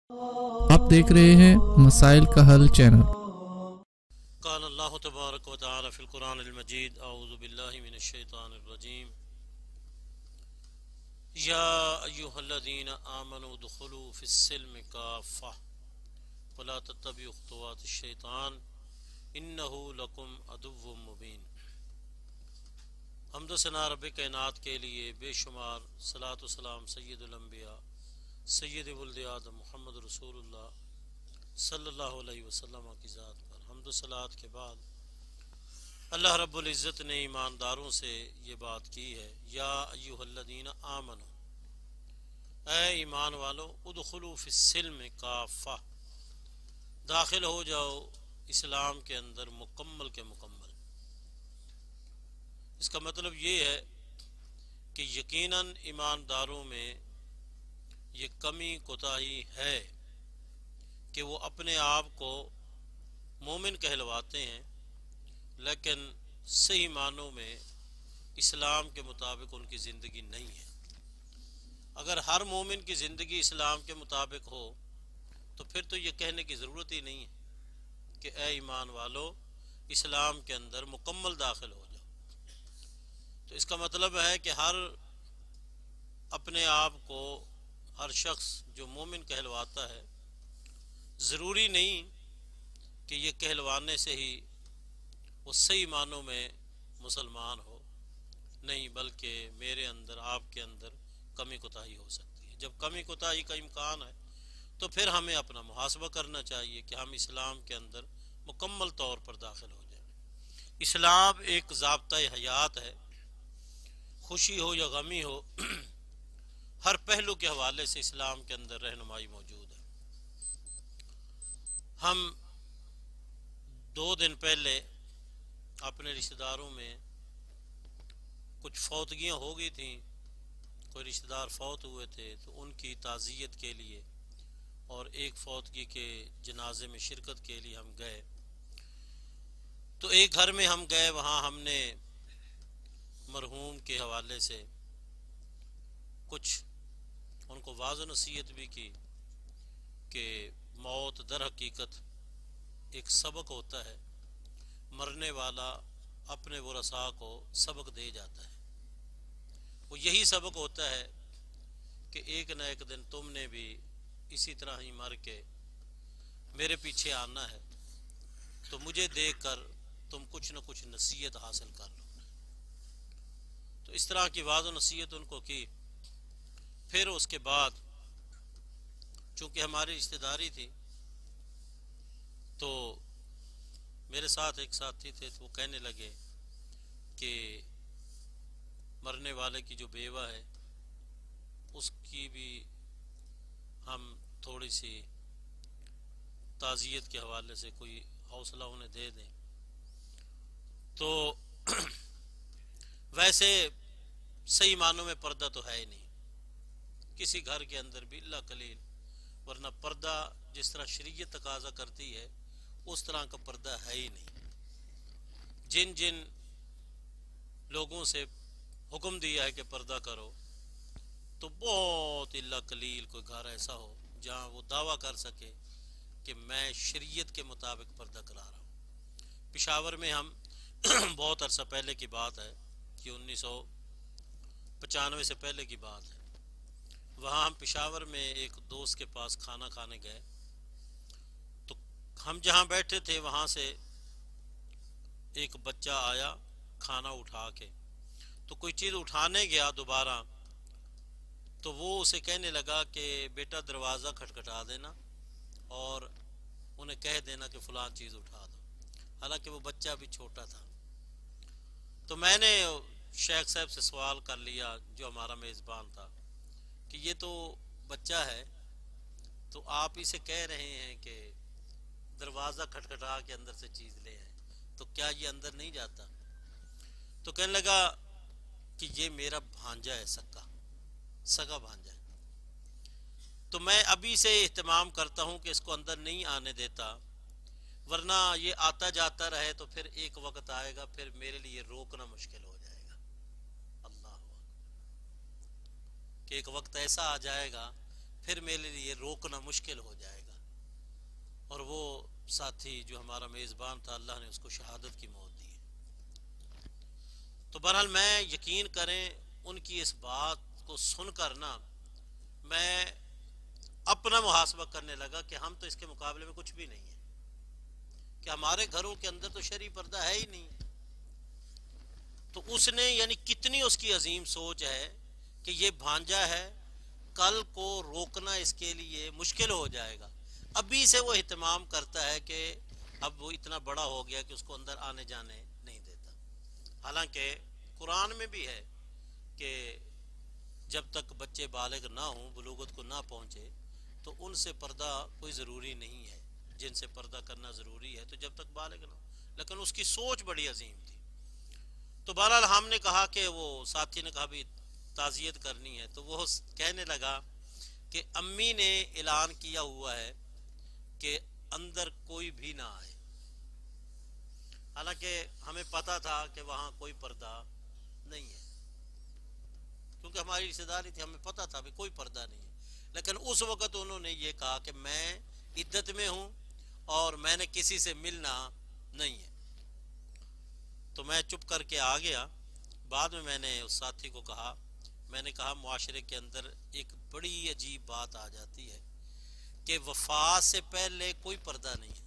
آپ دیکھ رہے ہیں مسائل کا حل چینل۔ قال اللہ تبارک و تعالی فی القرآن المجید اعوذ باللہ من الشیطان الرجیم یا ایہا الذین آمنوا ادخلوا فی السلم کافہ ولا تتبعوا خطوات الشیطان انہ لکم عدو مبین۔ حمد و ثنا رب کائنات کے لیے بے شمار صلاۃ و سلام سید الانبیاء سید ولد آدم محمد رسول اللہ صلی اللہ علیہ وسلم کی ذات پر حمد و صلات کے بعد اللہ رب العزت نے ایمانداروں سے یہ بات کی ہے، یا ایہا الذین آمنو، اے ایمان والو، ادخلوا فی السلم کافہ، داخل ہو جاؤ اسلام کے اندر مکمل کے مکمل۔ اس کا مطلب یہ ہے کہ یقیناً ایمانداروں میں یہ کمی کوتاہی ہے کہ وہ اپنے آپ کو مومن کہلواتے ہیں، لیکن صحیح معنوں میں اسلام کے مطابق ان کی زندگی نہیں ہے۔ اگر ہر مومن کی زندگی اسلام کے مطابق ہو تو پھر تو یہ کہنے کی ضرورت ہی نہیں ہے کہ اے ایمان والو، اسلام کے اندر مکمل داخل ہو جاؤ۔ تو اس کا مطلب ہے کہ ہر اپنے آپ کو ہر شخص جو مومن کہلواتا ہے، ضروری نہیں کہ یہ کہلوانے سے ہی وہ صحیح معنوں میں مسلمان ہو، نہیں، بلکہ میرے اندر، آپ کے اندر کمی کوتاہی ہو سکتی ہے۔ جب کمی کوتاہی کا امکان ہے تو پھر ہمیں اپنا محاسبہ کرنا چاہیے کہ ہم اسلام کے اندر مکمل طور پر داخل ہو جائیں۔ اسلام ایک ضابطۂ حیات ہے، خوشی ہو یا غمی ہو، ہر پہلو کے حوالے سے اسلام کے اندر رہنمائی موجود ہے۔ ہم 2 دن پہلے اپنے رشتہ داروں میں کچھ فوتگیاں ہو گئی تھیں، کوئی رشتہ دار فوت ہوئے تھے، تو ان کی تعزیت کے لیے اور ایک فوتگی کے جنازے میں شرکت کے لیے ہم گئے۔ تو ایک گھر میں ہم گئے، وہاں ہم نے مرحوم کے حوالے سے کچھ ان کو واعظ و نصیحت بھی کی کہ موت در حقیقت ایک سبق ہوتا ہے، مرنے والا اپنے ورثاء کو سبق دے جاتا ہے۔ وہ یہی سبق ہوتا ہے کہ ایک نہ ایک دن تم نے بھی اسی طرح ہی مر کے میرے پیچھے آنا ہے، تو مجھے دیکھ کر تم کچھ نہ کچھ نصیحت حاصل کر لو۔ تو اس طرح کی واعظ و نصیحت ان کو کی۔ پھر اس کے بعد چونکہ ہماری رشتہ داری تھی، تو میرے ساتھ ایک ساتھی تھے، تو وہ کہنے لگے کہ مرنے والے کی جو بیوہ ہے اس کی بھی ہم تھوڑی سی تعزیت کے حوالے سے کوئی حوصلہ انہیں دے دیں۔ تو ویسے صحیح معنوں میں پردہ تو ہے ہی نہیں کسی گھر کے اندر بھی، الا قلیل، ورنہ پردہ جس طرح شریعت تقاضا کرتی ہے اس طرح کا پردہ ہے ہی نہیں۔ جن جن لوگوں سے حکم دیا ہے کہ پردہ کرو، تو بہت الا قلیل کوئی گھر ایسا ہو جہاں وہ دعویٰ کر سکے کہ میں شریعت کے مطابق پردہ کرا رہا ہوں۔ پشاور میں ہم بہت عرصہ پہلے کی بات ہے کہ 1995 سے پہلے کی بات ہے، وہاں ہم پشاور میں ایک دوست کے پاس کھانا کھانے گئے، تو ہم جہاں بیٹھے تھے وہاں سے ایک بچہ آیا کھانا اٹھا کے، تو کوئی چیز اٹھانے گیا دوبارہ، تو وہ اسے کہنے لگا کہ بیٹا دروازہ کھٹکھٹا دینا اور انہیں کہہ دینا کہ فلاں چیز اٹھا دو، حالانکہ وہ بچہ بھی چھوٹا تھا۔ تو میں نے شیخ صاحب سے سوال کر لیا جو ہمارا میزبان تھا کہ یہ تو بچہ ہے، تو آپ اسے کہہ رہے ہیں کہ دروازہ کھٹکھٹا کے اندر سے چیز لے آئے، تو کیا یہ اندر نہیں جاتا؟ تو کہنے لگا کہ یہ میرا بھانجا ہے، سگا بھانجا ہے، تو میں ابھی سے اہتمام کرتا ہوں کہ اس کو اندر نہیں آنے دیتا، ورنہ یہ آتا جاتا رہے تو پھر ایک وقت آئے گا پھر میرے لیے روکنا مشکل ہو جائے گا۔ اللہ، کہ ایک وقت ایسا آ جائے گا پھر میرے لیے روکنا مشکل ہو جائے گا. اور وہ ساتھی جو ہمارا میزبان تھا اللہ نے اس کو شہادت کی موت دی. تو بہرحال میں یقین کریں ان کی اس بات کو سن کر نا میں اپنا محاسبہ کرنے لگا کہ ہم تو اس کے مقابلے میں کچھ بھی نہیں ہیں، کہ ہمارے گھروں کے اندر تو شرعی پردہ ہے ہی نہیں. تو اس نے یعنی کتنی اس کی عظیم سوچ ہے کہ یہ بھانجا ہے، کل کو روکنا اس کے لیے مشکل ہو جائے گا. ابھی سے وہ اہتمام کرتا ہے کہ اب وہ اتنا بڑا ہو گیا کہ اس کو اندر آنے جانے نہیں دیتا. حالانکہ قرآن میں بھی ہے کہ جب تک بچے بالغ نہ ہوں، بلوغت کو نہ پہنچے، تو ان سے پردہ کوئی ضروری نہیں ہے. جن سے پردہ کرنا ضروری ہے تو جب تک بالغ نہ ہو. لیکن اس کی سوچ بڑی عظیم تھی. تو بہرحال ہم نے کہا کہ وہ ساتھی نے کہا بھی تعزیت کرنی ہے، تو وہ کہنے لگا کہ امی نے اعلان کیا ہوا ہے کہ اندر کوئی بھی نہ آئے. حالانکہ ہمیں پتا تھا کہ وہاں کوئی پردہ نہیں ہے، کیونکہ ہماری رشتہ داری تھی، ہمیں پتا تھا بھی کوئی پردہ نہیں ہے. لیکن اس وقت انہوں نے یہ کہا کہ میں عدت میں ہوں اور میں نے کسی سے ملنا نہیں ہے. تو میں چپ کر کے آ گیا. بعد میں نے اس ساتھی کو کہا، میں نے کہا معاشرے کے اندر ایک بڑی عجیب بات آ جاتی ہے کہ وفات سے پہلے کوئی پردہ نہیں ہے.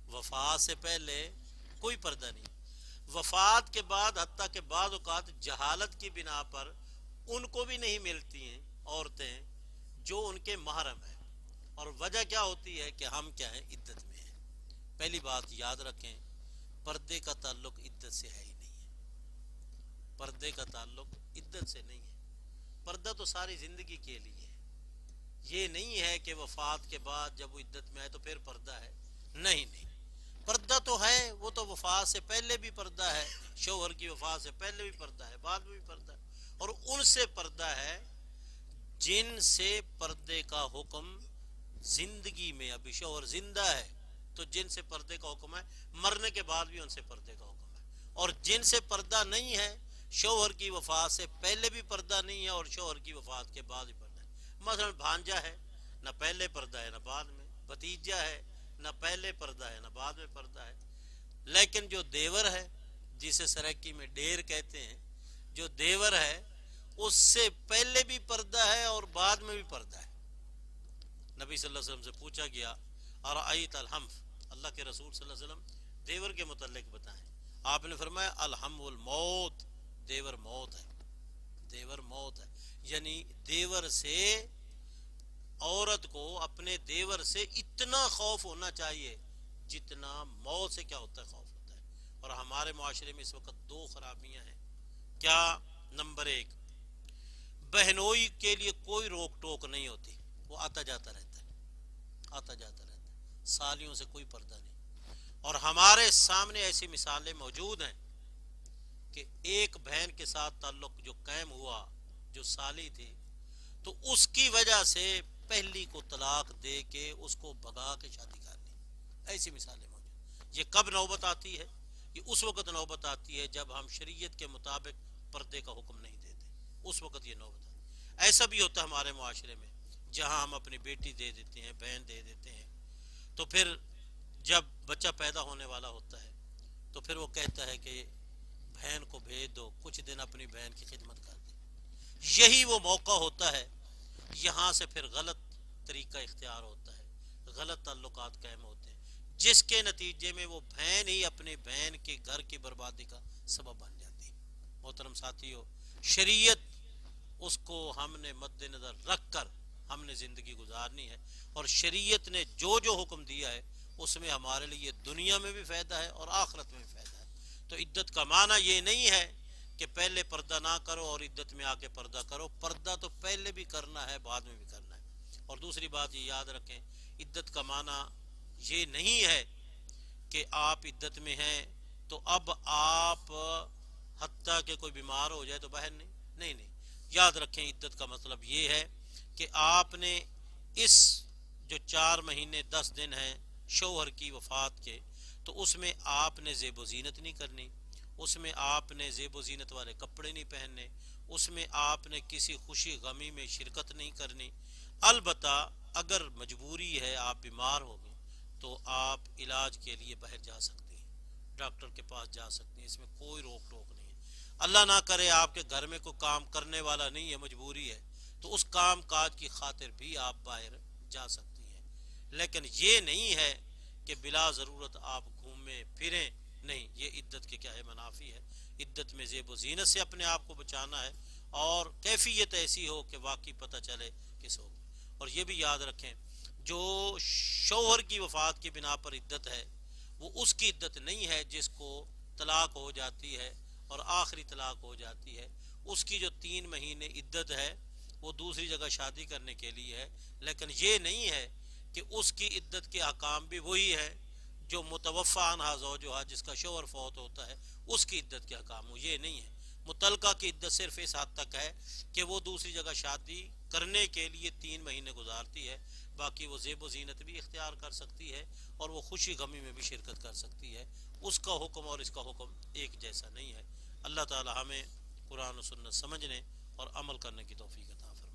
وفات سے پہلے کوئی پردہ نہیں. وفات کے بعد حتیٰ کہ بعض اوقات جہالت کی بنا پر ان کو بھی نہیں ملتی ہیں عورتیں جو ان کے محرم ہیں. اور وجہ کیا ہوتی ہے کہ ہم کیا ہیں، عدت میں ہیں. پہلی بات یاد رکھیں، پردے کا تعلق عدت سے ہے ہی نہیں ہے. پردے کا تعلق عدت سے نہیں ہے. پردہ تو ساری زندگی کے لیے ہے. یہ نہیں ہے کہ وفات کے بعد جب وہ عدت میں آئے تو پھر پردہ ہے. نہیں نہیں، پردہ تو ہے. وہ تو وفات سے پہلے بھی پردہ ہے، شوہر کی وفات سے پہلے بھی پردہ ہے، بعد میں بھی پردہ ہے. اور ان سے پردہ ہے جن سے پردے کا حکم زندگی میں، ابھی شوہر زندہ ہے تو جن سے پردے کا حکم ہے، مرنے کے بعد بھی ان سے پردے کا حکم ہے. اور جن سے پردہ نہیں ہے، شوہر کی وفات سے پہلے بھی پردہ نہیں ہے اور شوہر کی وفات کے بعد بھی پردہ ہے. مثلا بھانجا ہے، نہ پہلے پردہ ہے نہ بعد میں. بھتیجا ہے، نہ پہلے پردہ ہے نہ بعد میں پردہ ہے. لیکن جو دیور ہے، جسے سرائکی میں ڈیر کہتے ہیں، جو دیور ہے اس سے پہلے بھی پردہ ہے اور بعد میں بھی پردہ ہے. نبی صلی اللہ علیہ وسلم سے پوچھا گیا ارأیت الحمف، اللہ کے رسول صلی اللہ علیہ وسلم دیور کے متعلق بتائیں. آپ نے فرمایا الحم الموت، دیور موت ہے. دیور موت ہے، یعنی دیور سے، عورت کو اپنے دیور سے اتنا خوف ہونا چاہیے جتنا موت سے کیا ہوتا ہے، خوف ہوتا ہے. اور ہمارے معاشرے میں اس وقت دو خرابیاں ہیں. کیا؟ نمبر ایک، بہنوئی کے لیے کوئی روک ٹوک نہیں ہوتی، وہ آتا جاتا رہتا ہے، آتا جاتا رہتا ہے. سالیوں سے کوئی پردہ نہیں. اور ہمارے سامنے ایسی مثالیں موجود ہیں کہ ایک بہن کے ساتھ تعلق جو قائم ہوا، جو سالی تھی، تو اس کی وجہ سے پہلی کو طلاق دے کے اس کو بھگا کے شادی کر لی. ایسی مثالیں موجود. یہ کب نوبت آتی ہے؟ یہ اس وقت نوبت آتی ہے جب ہم شریعت کے مطابق پردے کا حکم نہیں دیتے. اس وقت یہ نوبت آتی ہے. ایسا بھی ہوتا ہے ہمارے معاشرے میں، جہاں ہم اپنی بیٹی دے دیتے ہیں، بہن دے دیتے ہیں، تو پھر جب بچہ پیدا ہونے والا ہوتا ہے تو پھر وہ کہتا ہے کہ بہن کو بھیج دو، کچھ دن اپنی بہن کی خدمت کر دیں. یہی وہ موقع ہوتا ہے، یہاں سے پھر غلط طریقہ اختیار ہوتا ہے، غلط تعلقات قائم ہوتے ہیں، جس کے نتیجے میں وہ بہن ہی اپنے بہن کے گھر کی بربادی کا سبب بن جاتی ہے. محترم ساتھیو، شریعت اس کو ہم نے مد نظر رکھ کر ہم نے زندگی گزارنی ہے. اور شریعت نے جو جو حکم دیا ہے اس میں ہمارے لیے دنیا میں بھی فائدہ ہے اور آخرت میں بھی فائدہ ہے. تو عدت کا معنی یہ نہیں ہے کہ پہلے پردہ نہ کرو اور عدت میں آ کے پردہ کرو. پردہ تو پہلے بھی کرنا ہے، بعد میں بھی کرنا ہے. اور دوسری بات یہ یاد رکھیں، عدت کا معنی یہ نہیں ہے کہ آپ عدت میں ہیں تو اب آپ حتیٰ کہ کوئی بیمار ہو جائے تو باہر نہیں نہیں. یاد رکھیں، عدت کا مطلب یہ ہے کہ آپ نے اس جو 4 مہینے 10 دن ہیں شوہر کی وفات کے، تو اس میں آپ نے زیب و زینت نہیں کرنی، اس میں آپ نے زیب و زینت والے کپڑے نہیں پہننے، اس میں آپ نے کسی خوشی غمی میں شرکت نہیں کرنی۔ البتہ اگر مجبوری ہے، آپ بیمار ہو گئے تو آپ علاج کے لیے باہر جا سکتے ہیں، ڈاکٹر کے پاس جا سکتے ہیں، اس میں کوئی روک ٹوک نہیں ہے۔ اللہ نہ کرے آپ کے گھر میں کوئی کام کرنے والا نہیں ہے، مجبوری ہے، تو اس کام کاج کی خاطر بھی آپ باہر جا سکتی ہیں، لیکن یہ نہیں ہے کہ بلا ضرورت آپ گھومیں پھریں، نہیں، یہ عدت کے کیا ہے، منافی ہے۔ عدت میں زیب و زینت سے اپنے آپ کو بچانا ہے، اور کیفیت ایسی ہو کہ واقعی پتہ چلے کس ہو۔ اور یہ بھی یاد رکھیں، جو شوہر کی وفات کی بنا پر عدت ہے، وہ اس کی عدت نہیں ہے جس کو طلاق ہو جاتی ہے اور آخری طلاق ہو جاتی ہے۔ اس کی جو 3 مہینے عدت ہے وہ دوسری جگہ شادی کرنے کے لیے ہے، لیکن یہ نہیں ہے کہ اس کی عدت کے احکام بھی وہی ہے جو متوفی عنہا زوجہا، جس کا شوہر فوت ہوتا ہے، اس کی عدت کے احکام، یہ نہیں ہے۔ متعلقہ کی عدت صرف اس حد تک ہے کہ وہ دوسری جگہ شادی کرنے کے لیے 3 مہینے گزارتی ہے، باقی وہ زیب و زینت بھی اختیار کر سکتی ہے اور وہ خوشی غمی میں بھی شرکت کر سکتی ہے۔ اس کا حکم اور اس کا حکم ایک جیسا نہیں ہے۔ اللہ تعالی ہمیں قرآن و سنت سمجھنے اور عمل کرنے کی توفیق عطا فرمائے۔